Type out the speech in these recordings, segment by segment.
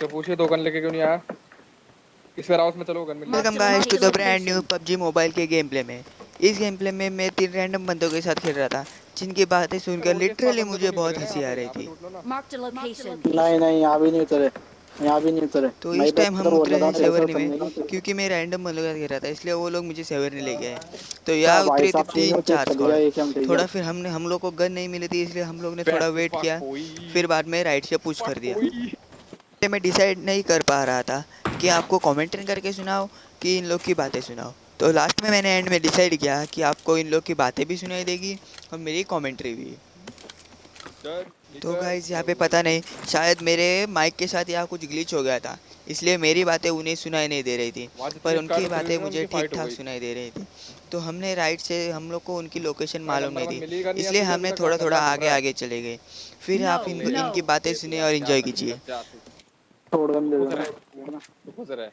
उससे पूछिए 2 गन लेके क्यों नहीं आया। इस वेयर हाउस में चलो गन मिल जाएगी। Welcome guys to the brand new PUBG mobile के गेम प्ले में। इस गेम प्ले में मैं 3 रैंडम बंदों के साथ खेल रहा था, जिनकी बातें सुनकर रोड के इस पार लिटरली बंदे तो मुझे नहीं मिल बहुत रहे ना, हंसी आ रही यहाँ पे थी। लूट लो ना। नहीं नहीं, यहाँ भी नहीं उतरे, यहाँ भी नहीं उतरे। तो मैं इस टाइम इधर हम बोल उतरे रहा हैं था कैसे सेवर्नी में, उतरने की। क्योंकि मैं रैंडम बंदों के साथ खेल रहा था, इसलिए वो लोग मुझे सेवर्नी ले गए। तो क्या यहाँ भाई उतरे थे साहब, ठीक है, चेक 3-4 कर लिया, स्क्वाड। एक हम ठीक है। थोड़ा फिर हम लोग को गन नहीं मिली थी, इसलिए हम लोग ने थोड़ा बैक वेट फक किया। कोई फिर बाद में राइट से पुश कर दिया। कोई। मैं डिसाइड नहीं कर पा रहा था कि आपको कमेंट्री करके सुनाओ कि इन लोग की बातें सुनाओ। तो लास्ट में मैंने एंड में डिसाइड किया कि आपको इन लोग की बातें भी सुनाई देगी और मेरी कमेंट्री भी। चल तो निकल गाइस यहाँ पे जल्दी पता से। नहीं, शायद मेरे माइक के साथ यहाँ कुछ ग्लिच हो गया था, इसलिए मेरी बातें उन्हें सुनाई नहीं दे रही थी, वहाँ पर जितने स्क्वाड उनकी उतरे बातें थे ना मुझे उनकी ठीक फाइट हो ठाक गई। सुनाई दे रही थी। तो हमने राइट से, हम लोग को उनकी लोकेशन भाई मालूम नंबर नहीं वन थी, मिलेगा नहीं है इसलिए तुझे अभी हमने तक, थोड़ा थोड़ा मजाक कर आगे रहा है। आगे चले गए। फिर आप इनकी बातें दे सुने दिया और जा इन्जॉय सकते कीजिए। हैं, जा तू। छोड़ गन तू दे खुश देना। रहे, तू खुश रहे।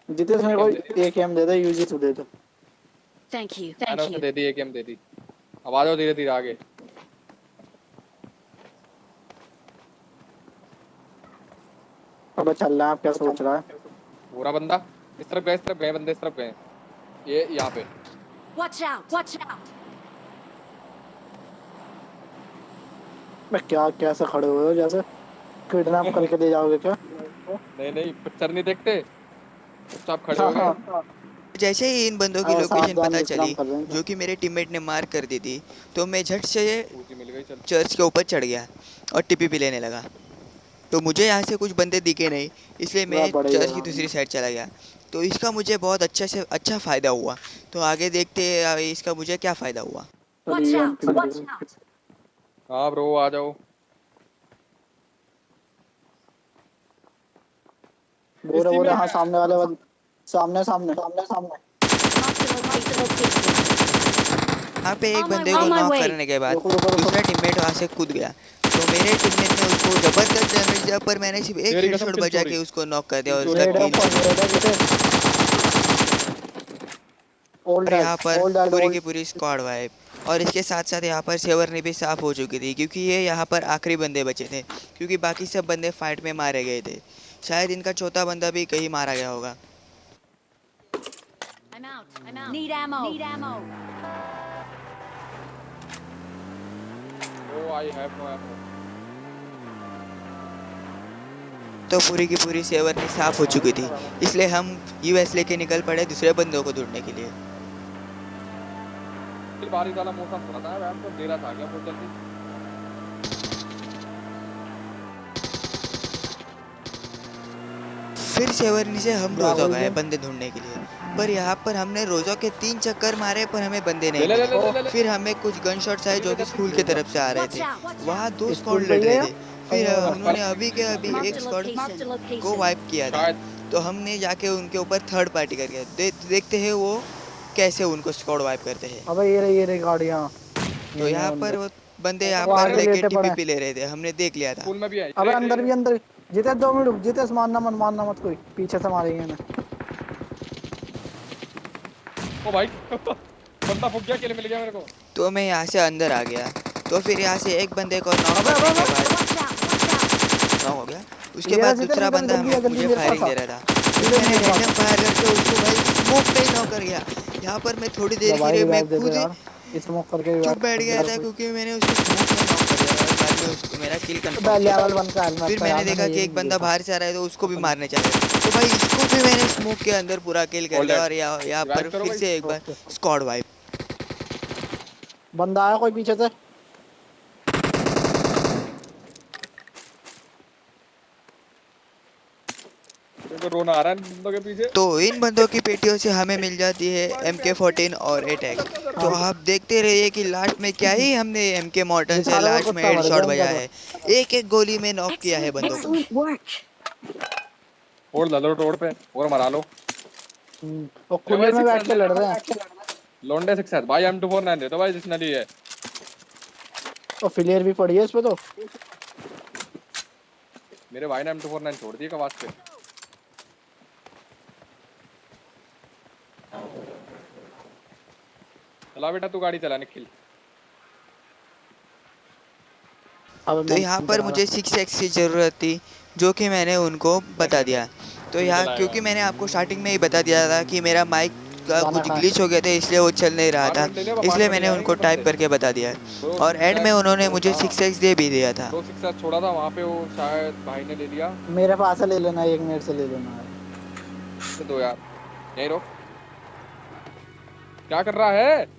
जितने समय एक एम दे दी, कोई एक एम दे दे, यूजी तो दे दे। मैंने उसे दे दी, एक एम दे दी। अब आ जाओ धीरे धीरे आगे। अब चल रहा है, आप क्या सोच रहा है? पूरा बंदा इस तरफ गए, इस तरफ गए बंदे, इस तरफ गए। ये यहाँ पे मैं क्या कैसे खड़े हुए हो, जैसे किडनैप करके ले जाओगे क्या? नहीं नहीं, पिक्चर नहीं देखते, चुपचाप खड़े हाँ हो गए। हाँ, जैसे ही इन बंदों की ऐसा आप लोकेशन जान पता विश्राम चली, कर रहे हैं जो कि मेरे टीममेट ने मार्क कर दी थी, तो मैं झट से पूजी मिल गई, चल। चर्च के ऊपर चढ़ गया और टीपीपी लेने लगा। तो मुझे यहाँ से कुछ बंदे दिखे नहीं, इसलिए वह मैं बड़े चर्च की दूसरी ही साइड चला गया। तो इसका मुझे बहुत अच्छा फ़ायदा हुआ। तो आगे देखते हैं इसका मुझे क्या फ़ायदा हुआ। हाँ ब्रो आ जाओ। इस बोरे टीम में बोरे, हाँ है। सामने वाले वाले, सामने सामने सामने सामने। यहाँ पे एक बंदे को नॉक करने के बाद रुको रुको रुको। दूसरा टीममेट वहाँ से कूद गया। तो मेरे टीममेट ने उसको ज़बरदस्त डैमेज दिया, पर मैंने सिर्फ एक तेरी कसम हेडशॉट किल बजा चोरी, के उसको नॉक कर दिया किल और चोरी उसका नेड है किल बहुत। ऊपर, चोरी। नेड है जिसे। ऑल और डेड, यहाँ पर ऑल डेड, पूरी ऑल। की पूरी स्क्वाड वाइप। और इसके साथ साथ यहाँ पर सेवरनी भी साफ हो चुकी थी, क्योंकि ये यहाँ पर आखिरी बंदे बचे थे, क्योंकि बाकी सब बंदे फाइट में मारे गए थे। शायद इनका चौथा बंदा भी कहीं मारा गया होगा। ओ आई हैव नो एमो। तो पूरी की पूरी सेवरनी साफ हो चुकी थी, इसलिए हम यूएस लेके निकल पड़े दूसरे बंदों को ढूंढने के लिए। फिर बारिश वाला मौसम हो रहा था, वैम तो देरा था क्या बहुत जल्दी। फिर सेवरनी से हम रोजा ब्रावो गए गेम। बंदे ढूंढने के लिए, पर यहाँ पर हमने रोजों के 3 चक्कर मारे, पर हमें बंदे ले नहीं ले ले मिले। ले ले ले ले। फिर हमें कुछ गन शॉट्स आए पूरी जो ले कि जल्दी स्कूल की पूरी। तरफ से आ रहे थे। वहाँ 2 स्क्वाड स्कूल पे लड़ ही रहे है थे। फिर पर उन्होंने अभी के अभी एक स्क्वाड को वाइप किया था। शायद तो हमने जाके उनके ऊपर थर्ड पार्टी करके देखते हैं वो कैसे उनको स्क्वाड वाइप करते हैं। अबे ये रही गाड़ियाँ। तो यही है यहाँ पर बंदे। वो बंदे यहाँ ओपन वो में पर है। आगे लेके लेटे पड़े हैं। टीपीपी ले रहे थे, हमने देख लिया था। स्कूल में भी है। अबे अंदर भी अंदर। जिते 2 मिनट रुक, जिते मारना मत कोई, पीछे से मारेंगे ना। ओ भाई बंदा फुक गया, किल मिल गया मेरे को। तो मैं यहाँ से अंदर आ गया। तो फिर यहाँ से एक बंदे को नॉक अबे करने अबे के अबे, बाद नॉक हो गया। उसके ये रहा बाद जिते, दूसरा निकल बंदा जल्दी आ, जल्दी मुझे मेरे फायरिंग पास आ। दे रहा था। फिर सीधे मैंने मेरे पास रैंडम फायर करके उसको भाई स्मोक पे ही नॉक कर गया। यहाँ पर मैं थोड़ी देर के दवाई लिए मैं रिवाइव दे दो खुद यार, स्मोक करके चुप रिवाइव बैठ दे गया यार था, कोई। क्योंकि मैंने उसको स्मोक में नॉक कर दिया और बाद में उसको मेरा किल कंफर्म अबे किया। लेवल 1 का हेलमेट फिर था मैंने यार, देखा मैंने ये कि भी एक नहीं बंदा देखा। बाहर से आ रहा है, तो उसको भी ओपन मारने चला गया। तो भाई इसको भी मैंने स्मोक के अंदर पूरा किल कर ऑल दिया डेड। और यहाँ रिवाइव पर करो फिर भाई। से एक बार ओके, स्क्वाड वाइप। बंदा आया कोई पीछे से। मेरे को रोना आ रहा है इन बंदों के पीछे। तो इन बंदों की पेटियों से हमें मिल जाती है MK14 और एटैक। तो हाँ, आप देखते रहिए कि लास्ट में क्या ही हमने MK मॉर्टन से बेचारे का लास्ट में कुत्ता मर हेडशॉट गया इनका बजा तो। है। एक एक गोली में नॉक किया है बंदों को। और ला लो रोड पे और मरा लो। वो ले खुले भाई में बैठ 6 के लड़ रहे हैं। लौंडे 6 भाई, M249 दे दो भाई जिसने ली है। और फिलियर भी पड़ी है इस पे तो। मेरे भाई ने M249 छोड़ दी कवास पे। चला बेटा तू गाड़ी चला निखिल। अब तो मैं यहाँ नहीं पर करा मुझे 6x की ज़रूरत थी, जो कि मैंने उनको बता दिया। तो तू यहाँ चलाएगा क्योंकि मैंने आपको स्टार्टिंग में ही बता दिया था कि मेरा माइक का गाना कुछ का। ग्लिच हो गया था, इसलिए वो चल नहीं रहा था, अपार्टमेंट ले ले, इसलिए अपार्टमेंट मैंने ले उनको आएंगे टाइप बंदे। करके बता दिया। ब्रो और एंड में उन्होंने मुझे 6x दे भी दिया था। दो सिक्सा छोड़ा था वहाँ पे, वो शायद भाई ने ले लिया। मेरे पास से ले लेना, एक मिनट से ले लेना। से दो यार, यहीं रोक। क्या कर रहा है?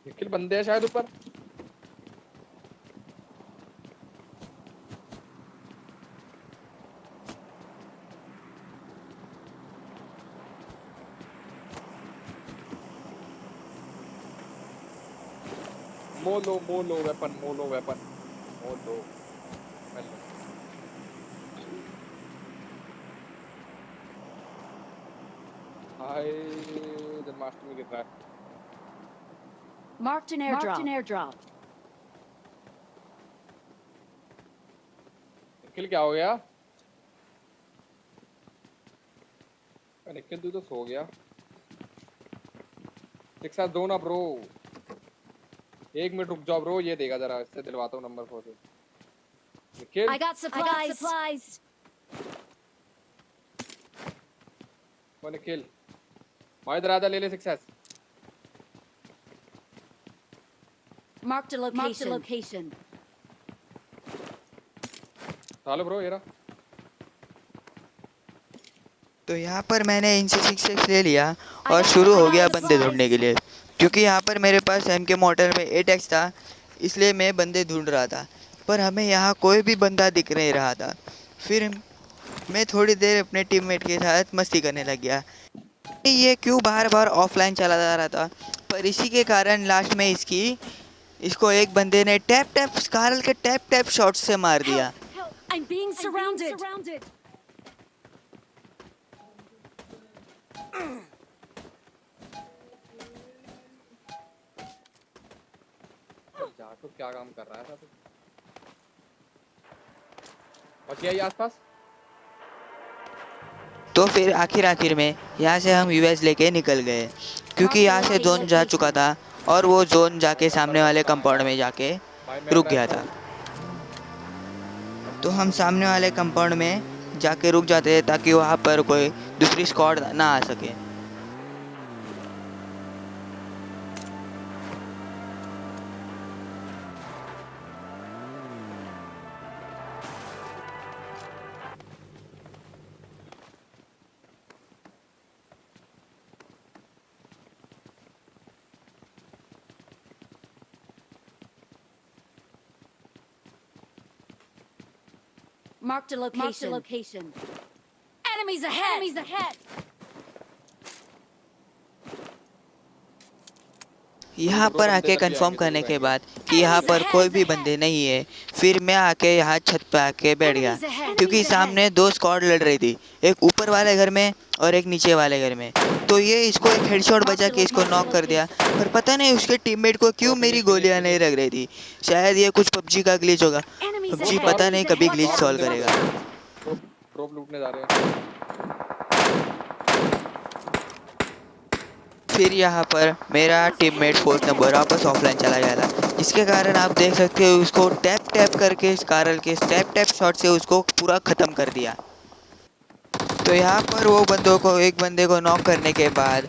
निखिल बंदे हैं शायद ऊपर। मोलो वेपन, मोलो वेपन, मोलो। हेलो। हाय, जन्माष्टमी गिर रहा है। Marked an airdrop. निखिल क्या हो गया? निखिल तू तो सो गया। एक साथ दो ना ब्रो। एक मिनट रुक जाओ ब्रो, ये देगा जरा, इससे दिलवाता हूँ नंबर 4 से। Nikhil I got supplies. वो निखिल भाई इधर आजा, ले ले सक्सेस। Marked a location. चलो ब्रो, ये रहा। तो यहाँ पर मैंने इनसे 6x ले लिया और शुरू हो गया बंदे ढूंढने के लिए। क्योंकि यहाँ पर मेरे पास MK मॉडल में 8x था, इसलिए मैं बंदे ढूंढ रहा था, पर हमें यहाँ कोई भी बंदा दिख नहीं रहा था। फिर मैं थोड़ी देर अपने टीममेट के साथ मस्ती करने लग गया। ये क्यों बार बार ऑफलाइन चला जा रहा था, पर इसी के कारण लास्ट में इसको एक बंदे ने टैप स्कारल के टैप शॉट से मार दिया। I'm being surrounded. जाटो क्या काम कर रहा है था? बच गया ये आसपास। तो फिर आखिर में यहाँ से हम यूएस लेके निकल गए, क्योंकि यहाँ से जोन जा चुका था और वो जोन जाके सामने वाले कंपाउंड में जाके रुक गया था। तो हम सामने वाले कंपाउंड में जाके रुक जाते हैं ताकि वहाँ पर कोई दूसरी स्क्वाड ना आ सके। Marked a location. Enemies ahead. यहाँ पर आके कंफर्म करने के बाद कि यहाँ पर कोई भी बंदे नहीं है, फिर मैं आके यहाँ छत पे आके बैठ गया, क्योंकि सामने दो स्क्वाड लड़ रही थी, एक ऊपर वाले घर में और एक नीचे वाले घर में। तो ये इसको एक हेडशॉट बजा के इसको नॉक कर दिया, पर पता नहीं उसके टीममेट को क्यों मेरी गोलियां नहीं लग रही थी। शायद ये कुछ पबजी का ग्लिच होगा, पबजी पता नहीं कभी ग्लिच सॉल्व करेगा। ड्रॉप लूटने जा रहे हैं। फिर यहाँ पर मेरा टीममेट 4th नंबर वापस ऑफलाइन चला गया था, जिसके कारण आप देख सकते हो उसको टैप करके स्कारल के टैप शॉट से उसको पूरा ख़त्म कर दिया। तो यहाँ पर एक बंदे को नॉक करने के बाद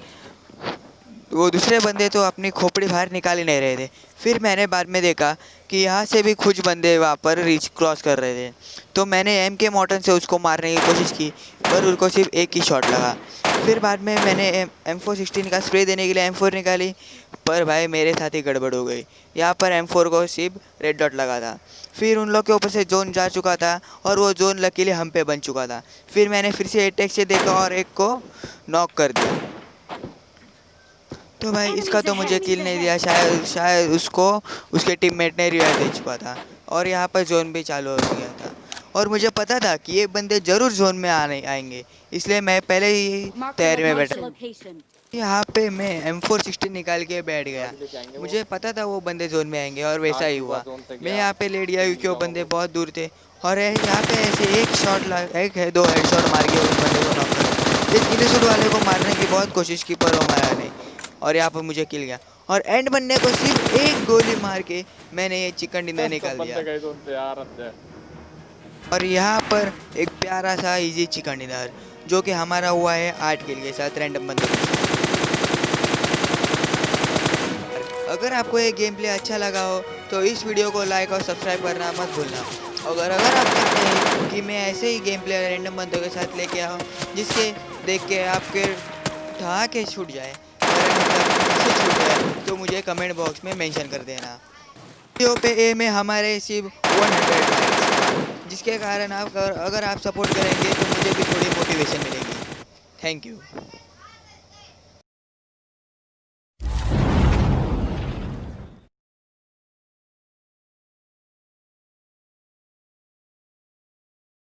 वो दूसरे बंदे तो अपनी खोपड़ी बाहर निकाल ही नहीं रहे थे। फिर मैंने बाद में देखा कि यहाँ से भी कुछ बंदे वहाँ पर क्रॉस कर रहे थे, तो मैंने MK मॉडल से उसको मारने की कोशिश की, पर उनको सिर्फ एक ही शॉट लगा। फिर बाद में मैंने M416 का स्प्रे देने के लिए M4 निकाली, पर भाई मेरे साथ ही गड़बड़ हो गई। यहाँ पर M4 को सिर्फ रेड डॉट लगा था। फिर उन लोग के ऊपर से जोन जा चुका था और वो जोन लकीली हम पे बन चुका था। फिर मैंने फिर से अटैक से देखा और एक को नॉक कर दिया। तो भाई इसका तो मुझे किल नहीं दिया, शायद उसको उसके टीममेट ने रिवाइव दे चुका था और यहाँ पर जोन भी चालू हो गया था। और मुझे पता था कि ये बंदे ज़रूर जोन में आएंगे, इसलिए मैं पहले ही तैयारी में बैठा। यहाँ पे मैं M416 निकाल के बैठ गया। गाड़ी लेके आएंगे वो। मुझे पता था वो बंदे जोन में आएंगे और वैसा ही आज हुआ। सुबह जोन से मैं गया। यहाँ पे लेट गया क्योंकि वो जाऊंगा बंदे वो। बहुत दूर थे और यहाँ पे ऐसे एक शॉट एक है दो हेडशॉट मार के उस बंदे को नॉक कर। इस इनशूट वाले को मारने की बहुत कोशिश की पर वो मारा नहीं और यहाँ पर मुझे किल गया और एंड बनने को सिर्फ एक गोली मार के मैंने ये चिकन डिनर निकाल सब दिया। बंदे गए जोन से यार अब से। और यहाँ पर एक प्यारा सा इजी चिकन डिनर जो कि हमारा हुआ है 8 किल के साथ रैंडम बंदे के साथ। अगर आपको ये गेम प्ले अच्छा लगा हो तो इस वीडियो को लाइक और सब्सक्राइब करना मत भूलना। अगर आप चाहते हैं कि मैं ऐसे ही गेम प्ले रैंडम बंदों के साथ लेके आऊँ जिसके देख के आपके ठहाके छूट जाए छूट जाए तो मुझे कमेंट बॉक्स में मेंशन कर देना। वीडियो पे एम है हमारे सिर्फ 100 लाइक्स, जिसके कारण आप अगर आप सपोर्ट करेंगे तो मुझे भी थोड़ी मोटिवेशन मिलेगी। Thank you.